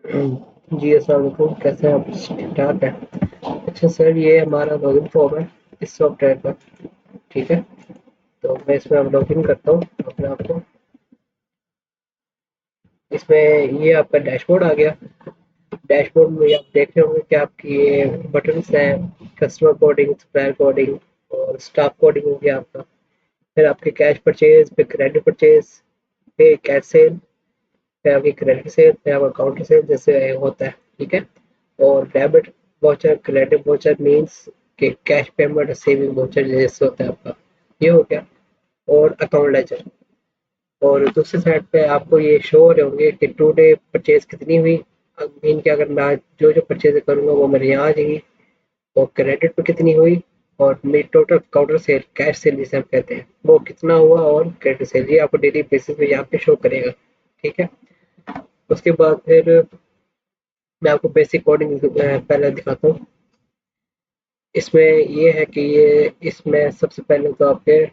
जी अस्सलाम वालेकुम, कैसे हैं आप? ठीक ठाक है। अच्छा सर, ये हमारा लॉगिन फॉर्म है इस सॉफ्टवेयर का। ठीक है, तो मैं इसमें अब लॉगिन करता हूँ अपने आप को। इसमें ये आपका डैशबोर्ड आ गया। डैशबोर्ड में आप देख रहे होंगे कि आपकी ये बटन्स हैं, कस्टमर कोडिंग, सप्लायर कोडिंग और स्टाफ कोडिंग हो गया आपका। फिर आपके कैश परचेज, फिर क्रेडिट परचेज, फिर कैश सेल, फिर आपकी क्रेडिट सेल, फिर आपका काउंटर सेल जैसे होता है। ठीक है, और debit voucher, credit voucher means कि कैश पेमेंट, सेविंग वाउचर जैसे होता है आपका। ये हो गया। और अकाउंट लेजर। और दूसरी साइड पे आपको ये शो हो रहे होंगे कि टुडे परचेज कितनी हुई। अब मीन कि अगर मैं जो जो परचेज करूंगा वो मेरे यहाँ आ जाएगी। और क्रेडिट पे कितनी हुई, और मेरी total counter sale, cash cell जिसे हम कहते हैं, वो कितना हुआ, और क्रेडिट सेल ये आपको डेली बेसिस पे यहाँ पे शो करेगा। ठीक है, उसके बाद फिर मैं आपको बेसिक कोडिंग पहले दिखाता हूँ। इसमें ये है कि ये इसमें सबसे पहले तो आपके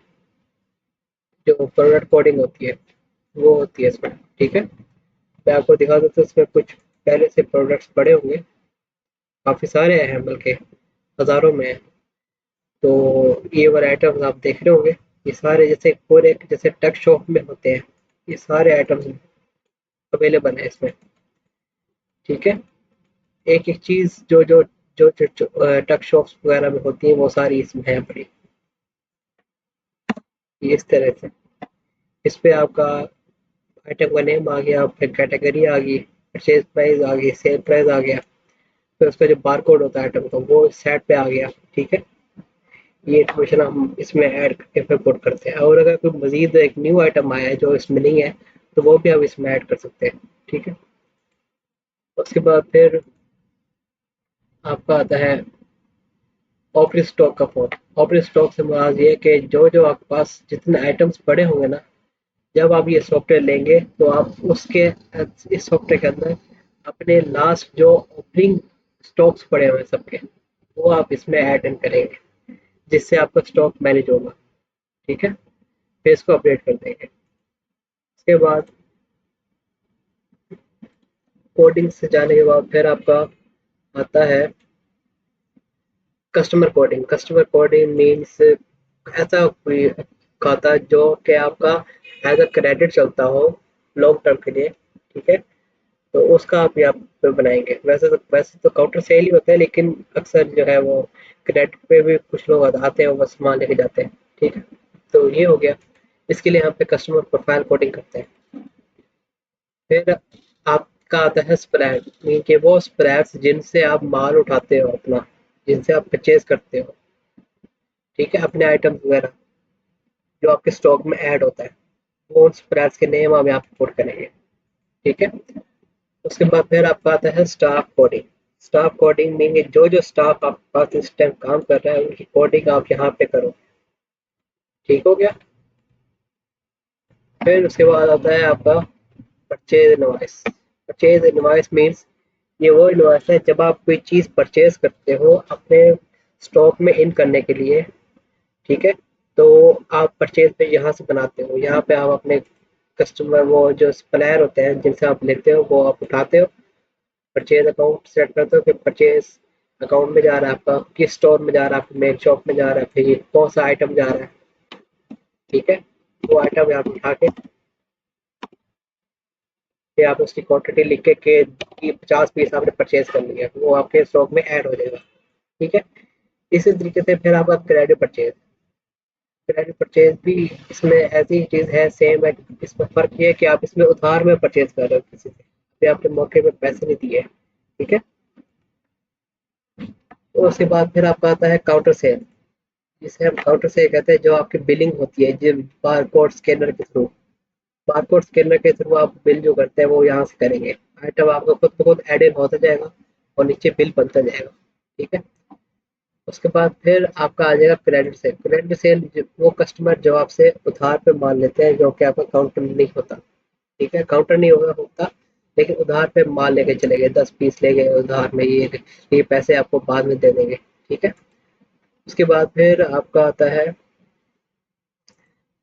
जो प्रोडक्ट कोडिंग होती है वो होती है इसमें। ठीक है, मैं आपको दिखा देता हूँ। इसमें कुछ पहले से प्रोडक्ट्स पड़े होंगे, काफ़ी सारे हैं, बल्कि हज़ारों में हैं। तो ये वाले आइटम्स आप देख रहे होंगे, ये सारे जैसे पूरे जैसे टक शॉप में होते हैं, ये सारे आइटम्स अवेलेबल है इसमें। ठीक है, एक एक चीज़ जो जो टक शॉप्स वगैरह में होती है वो सारी इसमें है पड़ी। ये इस तरह से इस पे आपका आइटम का नेम आ गया, फिर कैटेगरी आ गई, परचेज प्राइस आ गई, सेल प्राइस आ गया, फिर उसका जो बारकोड होता है आइटम का वो इस साइड पे आ गया। ठीक है, ये इन्फॉर्मेशन हम इसमें ऐड करके फिर पुट करते हैं। और अगर कोई मजीद एक न्यू आइटम आया है जो इसमें नहीं है, तो वो भी हम इसमें ऐड कर सकते हैं। ठीक है, उसके बाद फिर आपका आता है ऑपरेटिंग स्टॉक का फॉर्म। ऑपरेटिंग स्टॉक से मुराद ये है कि जो जो आपके पास जितने आइटम्स पड़े होंगे ना, जब आप ये सॉफ्टवेयर लेंगे तो आप उसके इस सॉफ्टवेयर के अंदर अपने लास्ट जो ओपनिंग स्टॉक्स पड़े हुए हैं सबके, वो आप इसमें ऐड इन करेंगे, जिससे आपका स्टॉक मैनेज होगा। ठीक है, फिर इसको अपडेट कर देंगे। उसके बाद कोडिंग से जाने के बाद फिर आपका आता है customer coding. Customer coding means ऐसा कोई खाता जो कि आपका एज अ क्रेडिट चलता हो लॉन्ग टर्म के लिए। ठीक है, तो उसका आप यहाँ पे बनाएंगे। वैसे तो काउंटर सेल ही होता है, लेकिन अक्सर जो है वो क्रेडिट पे भी कुछ लोग आते हैं, वो सामान लेके जाते हैं। ठीक है, तो ये हो गया। इसके लिए यहाँ पे कस्टमर प्रोफाइल कोडिंग करते हैं। फिर आपका आता है स्प्रेड, मीन के वो स्प्रेड्स जिनसे आप माल उठाते हो अपना, जिनसे आप परचेज करते हो। ठीक है, अपने आइटम्स वगैरह जो आपके स्टॉक में ऐड होता है, वो उन स्प्रेड्स के नेम आप यहाँ पे पुट करेंगे। ठीक है, उसके बाद फिर आपका आता है staff coding. Staff coding mean जो जो स्टाफ आपके पास इस टाइम काम कर रहा है उनकी कोडिंग आप यहाँ पे करो। ठीक हो गया। फिर उसके बाद आता है आपका purchase invoice. Purchase invoice means ये वो इनवॉइस है जब आप कोई चीज़ परचेज करते हो अपने स्टॉक में इन करने के लिए। ठीक है, तो आप परचेज पे यहाँ से बनाते हो, यहाँ पे आप अपने कस्टमर वो जो सप्लायर होते हैं जिनसे आप लेते हो वो आप उठाते हो, परचेज अकाउंट सेट करते हो कि परचेज अकाउंट में जा रहा है आपका, किस स्टोर में जा रहा है, आपके मेन शॉप में जा रहा है, फिर ये कौन सा आइटम जा रहा है। ठीक है, वो आइटम यहाँ पे उठा के फिर आप उसकी क्वांटिटी लिख के कि 50 पीस आपने परचेज कर लिया, वो आपके स्टॉक में ऐड हो जाएगा। ठीक है, इसी तरीके से फिर आपका क्रेडिट परचेज। क्रेडिट परचेज भी इसमें ऐसी चीज़ है, सेम है। इसमें फ़र्क ये है कि आप इसमें उधार में परचेज कर रहे हो किसी से, अभी आपने मौके पे पैसे नहीं दिए। ठीक है, तो उसके बाद फिर आपका आता है काउंटर सेल, जिसे हम काउंटर सेल कहते हैं, जो आपकी बिलिंग होती है जिस बारकोड स्कैनर के थ्रू। बारकोड स्कैनर के थ्रू आप बिल जो करते हैं वो यहाँ से करेंगे। आइटम आपका खुद ब खुद एड इन होता जाएगा और नीचे बिल बनता जाएगा। ठीक है, उसके बाद फिर आपका आ जाएगा क्रेडिट सेल। क्रेडिट सेल वो कस्टमर जो आपसे उधार पे माल लेते हैं, जो कि आपका काउंटर नहीं होता। ठीक है, काउंटर नहीं होता, लेकिन उधार पे माल लेके चले गए, 10 पीस ले गए उधार में, ये पैसे आपको बाद में दे देंगे। ठीक है, उसके बाद फिर आपका आता है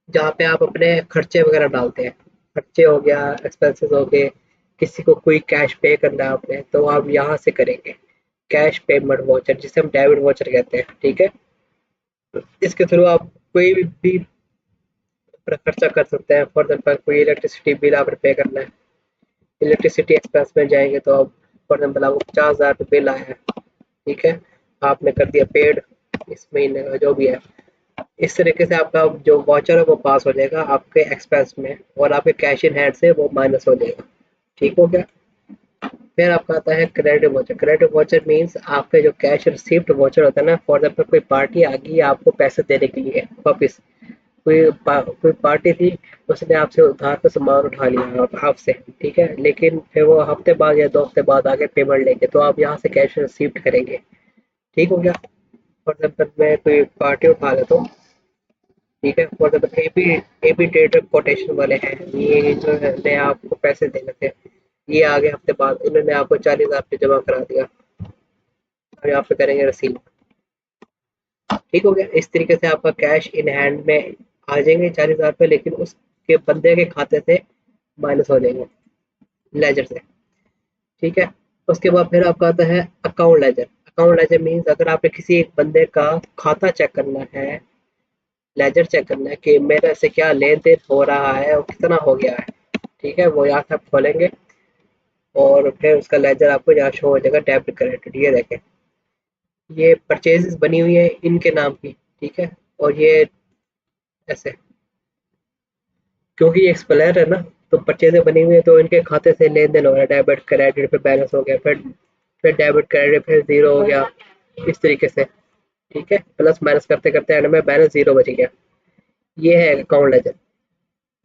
जहाँ पे आप अपने खर्चे वगैरह डालते हैं। खर्चे हो गया, एक्सपेंसेस हो गए, किसी को कोई कैश पे करना है आपने, तो आप यहाँ से करेंगे, कैश पेमेंट वाउचर जिसे हम डेबिट वाउचर कहते हैं, ठीक है। इसके थ्रू आप कोई भी अपना खर्चा कर सकते हैं। फॉर एग्जाम्पल कोई इलेक्ट्रिसिटी बिल आपने पे करना है, इलेक्ट्रिसिटी एक्सपेंस में जाएंगे तो आप फॉर एग्जाम्पल आपको 50,000 बिल आया है, ठीक है, आपने कर दिया पेड इस महीने का जो भी है। इस तरीके से आपका जो वाउचर है वो पास हो जाएगा आपके एक्सपेंस में, और आपके कैश इन हैंड से वो माइनस हो जाएगा। ठीक हो गया। फिर आपका आता है credit voucher. Credit voucher means आपके जो कैश रिसीव्ड वाउचर होता है ना, फॉर एग्जाम्पल कोई पार्टी आ गई आपको पैसे देने के लिए वापिस, कोई पार्टी थी, उसने आपसे उधार पे सामान उठा लिया आपसे, ठीक है, लेकिन फिर वो हफ्ते बाद या 2 हफ्ते बाद आके पेमेंट लेंगे, तो आप यहाँ से कैश रिसीव्ड करेंगे। ठीक हो गया। फॉर एग्जाम्पल मैं कोई पार्टी उठा लेता हूँ, ठीक है, for example AP trader quotation वाले हैं, ये जो है ने आपको पैसे देने थे, ये आगे हफ्ते बाद इन्होंने आपको 40,000 रुपये जमा करा दिया, और यहाँ पे करेंगे रसीद। ठीक हो गया। इस तरीके से आपका कैश इन हैंड में आ जाएंगे 40,000 रुपये, लेकिन उसके बंदे के खाते से माइनस हो जाएंगे लेजर से। ठीक है। उसके बाद फिर आपका आता है account laser. Account laser means अगर आपने किसी एक बंदे का खाता चेक करना है, लेजर चेक करना है कि मेरे से क्या लेन देन हो रहा है और कितना हो गया है, ठीक है, वो यहाँ से आप खोलेंगे और फिर उसका लेजर आपको यहाँ शो हो जाएगा डेबिट क्रेडिट। ये देखें, ये परचेजेस बनी हुई है इनके नाम की, ठीक है, और ये ऐसे, क्योंकि ये एक्सपायर है ना, तो परचेजें बनी हुई है तो इनके खाते से लेन देन हो रहा है, डेबिट क्रेडिट पे बैलेंस हो गया, फिर डेबिट क्रेडिट फिर जीरो हो गया, इस तरीके से। ठीक है, प्लस माइनस करते करते एंड में बैलेंस जीरो बच गया। ये है अकाउंट लेजर।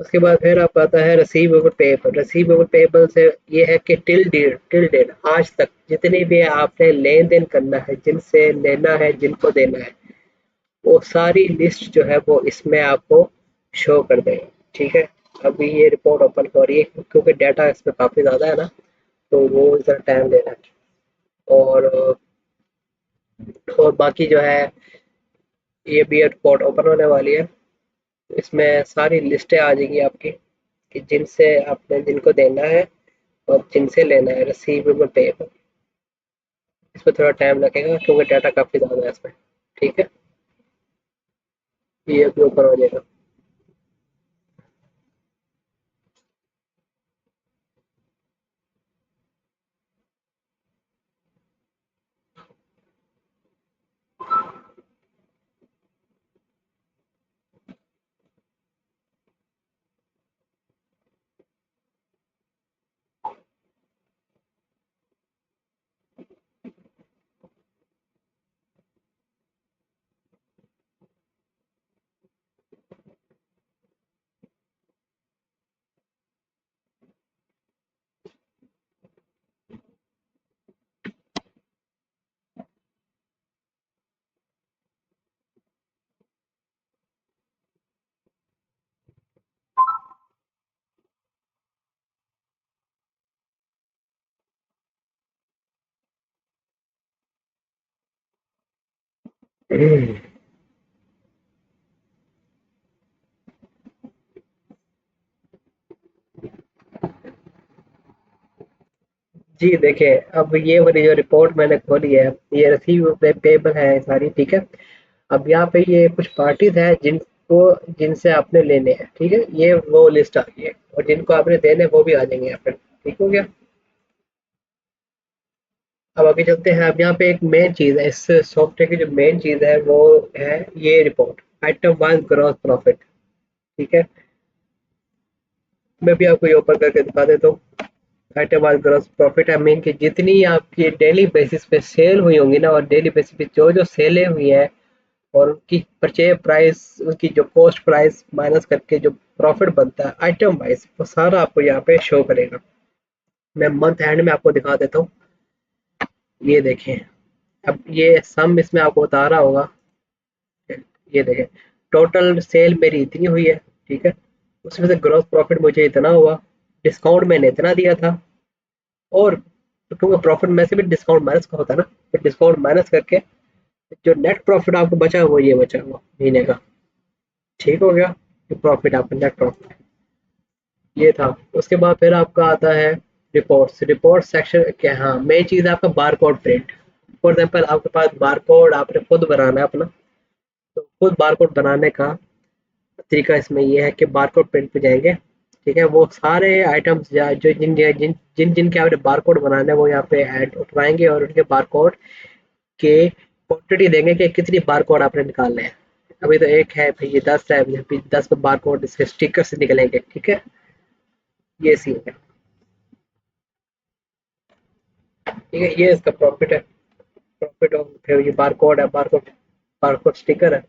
उसके बाद फिर आपका आता है रिसीवेबल पेएबल। रिसीवेबल पेएबल से ये है कि टिल डेट आज तक जितनी भी आपने लेन देन करना है, जिनसे लेना है, जिनको देना है, वो सारी लिस्ट जो है वो इसमें आपको शो कर देगा। ठीक है। अभी ये रिपोर्ट ओपन हो रही है क्योंकि डाटा इसमें काफ़ी ज़्यादा है ना, तो वो ज़रा टाइम ले रहा है। और बाकी जो है ये भी रिपोर्ट ओपन होने वाली है, इसमें सारी लिस्टें आ जाएगी आपकी कि जिनसे आपने जिनको देना है और जिनसे लेना है, रिसीवेबल पेएबल। इसमें थोड़ा टाइम लगेगा क्योंकि डाटा काफ़ी ज़्यादा है इसमें। ठीक है, ये अभी ओपन हो जाएगा। जी देखिए, अब ये वाली जो रिपोर्ट मैंने खोली है, ये रिसीव पेबल है सारी, ठीक है। अब यहाँ पे ये कुछ पार्टीज हैं जिनसे आपने लेने हैं, ठीक है, ये वो लिस्ट आ गई है, और जिनको आपने देने वो भी आ जाएंगे यहाँ पे। ठीक हो गया। अब आगे चलते हैं। अब यहाँ पे एक मेन चीज़ है, इस सॉफ्टवेयर की जो मेन चीज़ है वो है ये report, item wise gross profit. ठीक है, मैं भी आपको ये ओपन करके दिखा देता हूँ। Item wise gross profit I mean कि जितनी आपकी डेली बेसिस पे सेल हुई होंगी ना, और डेली बेसिस पे जो जो सेलें हुई हैं और उनकी परचेज प्राइस, उसकी जो कॉस्ट प्राइस माइनस करके जो प्रॉफिट बनता है आइटम वाइज, वो सारा आपको यहाँ पे शो करेगा। मैं मंथ एंड में आपको दिखा देता हूँ। ये देखें, अब ये सम इसमें आपको बता रहा होगा। ये देखें, टोटल सेल मेरी इतनी हुई है, ठीक है, उसमें से ग्रॉस प्रॉफिट मुझे इतना हुआ, डिस्काउंट मैंने इतना दिया था, और तो क्योंकि प्रॉफिट में से भी डिस्काउंट माइनस का होता है ना, तो डिस्काउंट माइनस करके जो नेट प्रॉफिट आपको बचा वो ये बचा हुआ महीने का। ठीक हो गया। प्रॉफिट आपका नेट प्रॉफिट ये था। उसके बाद फिर आपका आता है रिपोर्ट्स, रिपोर्ट सेक्शन क्या, हाँ मेन चीज़ है आपका bar code print. For example आपके पास बार कोड आपने खुद बनाना है अपना, तो खुद बार कोड बनाने का तरीका इसमें ये है कि बार कोड प्रिंट पे जाएंगे, ठीक है, वो सारे आइटम्स जो जिन जिन जिन जिन के आपने बार कोड बनाना है वो यहाँ पे ऐड उठवाएंगे और उनके बार कोड के क्वांटिटी देंगे कि कितनी बार कोड आपने निकालने हैं। अभी तो एक है फिर ये 10 है, फिर 10 बार कोड इसके स्टिकर से निकलेंगे, ठीक है, ये सीन है। ठीक है, ये इसका प्रॉफिट है। प्रॉफिट और फिर ये बार कोड है, बार कोड स्टिकर है।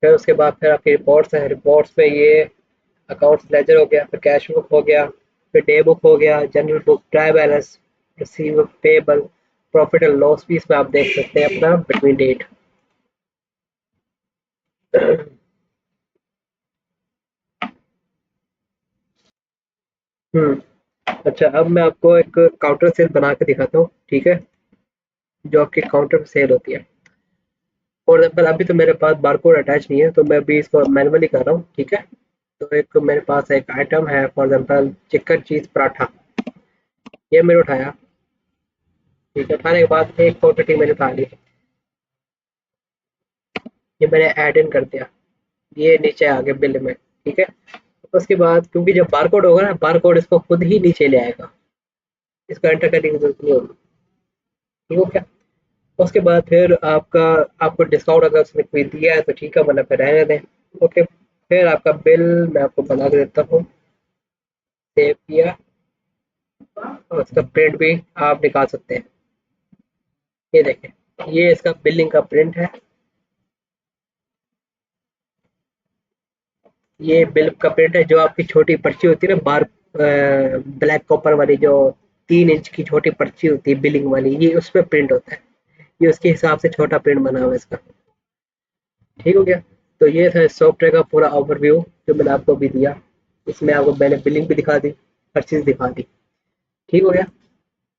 फिर उसके बाद फिर आपकी रिपोर्ट्स हैं, रिपोर्ट्स में ये अकाउंट्स लेजर हो गया, फिर कैश बुक हो गया, फिर डे बुक हो गया, general book, try balance, receive payable, profit and loss भी इसमें आप देख सकते हैं अपना बिटवीन डेट। अच्छा, अब मैं आपको एक काउंटर सेल बना के दिखाता हूँ, ठीक है, जो आपके काउंटर पे सेल होती है। फॉर एग्जाम्पल अभी तो मेरे पास बारकोड अटैच नहीं है, तो मैं अभी इसको मैनुअली कर रहा हूँ, ठीक है। तो एक मेरे पास एक आइटम है, for example chicken cheese paratha, ये मैंने उठाया, ठीक है, उठाने के बाद एक क्वांटिटी मैंने उठा ली, ये मैंने ऐड इन कर दिया, ये नीचे आ गया बिल में, ठीक है। उसके बाद क्योंकि जब बारकोड होगा ना, बारकोड इसको खुद ही नीचे ले आएगा, इसको एंटर करने की जरूरत नहीं होगी, ठीक हो क्या। उसके बाद फिर आपको डिस्काउंट अगर उसने कोई दिया है तो ठीक है, वरना फिर रहने दें। ओके, फिर आपका बिल मैं आपको बना के देता हूँ, सेव किया, और उसका प्रिंट भी आप निकाल सकते हैं। ये देखें, ये इसका बिलिंग का प्रिंट है, ये बिल का प्रिंट है, जो आपकी छोटी पर्ची होती है ना, बार ब्लैक कॉपर वाली, जो 3 इंच की छोटी पर्ची होती है बिलिंग वाली, ये उस पर प्रिंट होता है, ये उसके हिसाब से छोटा प्रिंट बना हुआ है इसका, ठीक हो गया। तो ये था सॉफ्टवेयर का पूरा ओवरव्यू जो मैंने आपको अभी दिया, इसमें आपको मैंने बिलिंग भी दिखा दी, हर चीज़ दिखा दी, ठीक हो गया।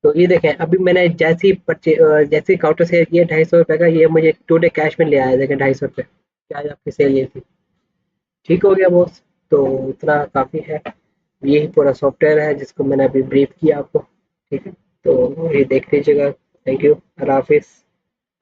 तो ये देखें, अभी मैंने जैसे काउंटर से ये 250 रुपये का, ये मुझे टूडे कैश में ले आया, देखें 250 रुपये, क्या आज आपकी सेल ये थी, ठीक हो गया बॉस। तो इतना काफ़ी है, यही पूरा सॉफ्टवेयर है जिसको मैंने अभी ब्रीफ किया आपको, ठीक है। तो ये देख लीजिएगा, थैंक यू, अल्लाह हाफिज़।